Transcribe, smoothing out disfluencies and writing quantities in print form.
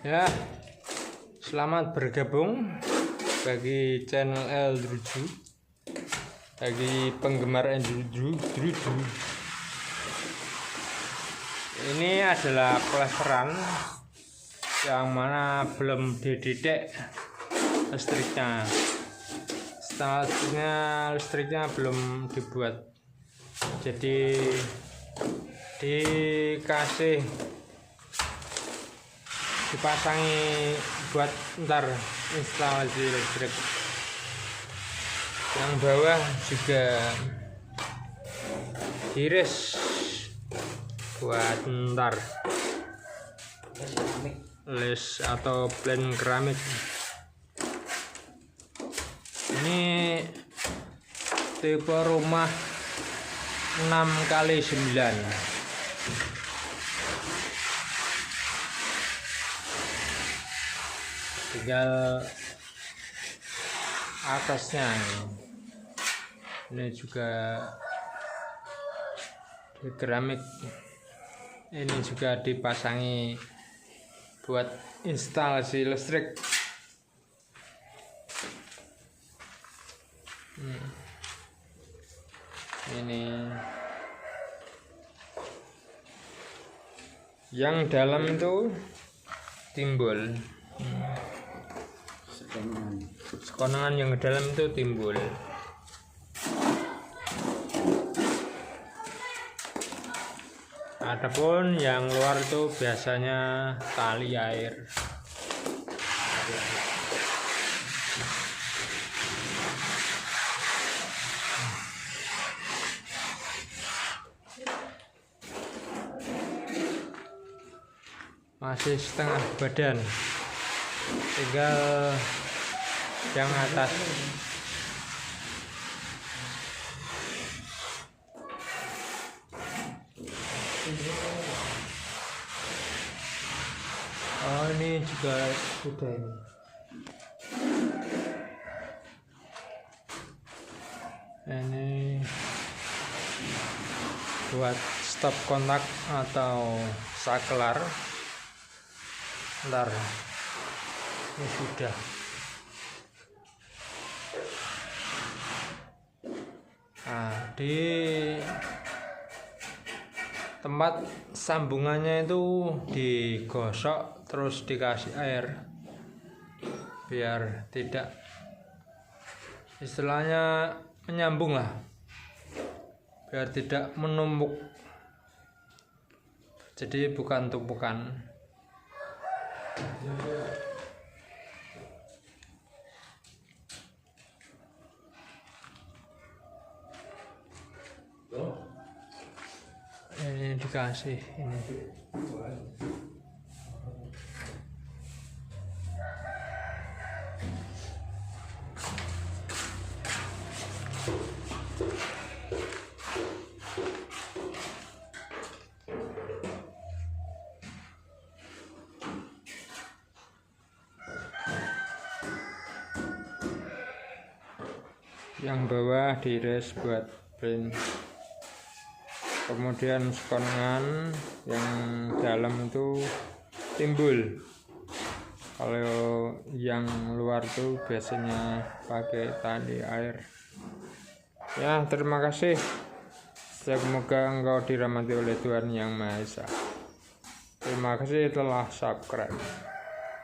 Ya, selamat bergabung bagi channel Eldruju, bagi penggemar Eldruju. Ini adalah plasteran yang mana belum dididik listriknya. Setelahnya listriknya belum dibuat, jadi dipasangi buat ntar instalasi listrik. Yang bawah juga diiris buat ntar les atau plan keramik. Ini tipe rumah 6x9. Tinggal atasnya ini juga di keramik, ini juga dipasangi buat instalasi listrik. Ini yang dalam itu timbul, sekonangan yang dalam itu timbul. Adapun yang luar itu biasanya tali air. Masih setengah badan, tinggal yang atas. Oh, ini juga sudah ini. Ini buat stop kontak atau saklar. Ntar ini sudah. Nah, di tempat sambungannya itu digosok terus dikasih air biar tidak, istilahnya menyambung lah, biar tidak menumpuk, jadi bukan tumpukan. Ini dikasih ini. Yang bawah diiris buat print, kemudian sekonangan yang dalam itu timbul. Kalau yang luar tuh biasanya pakai tali air. Ya, terima kasih. Semoga engkau dirahmati oleh Tuhan Yang Maha Esa. Terima kasih telah subscribe.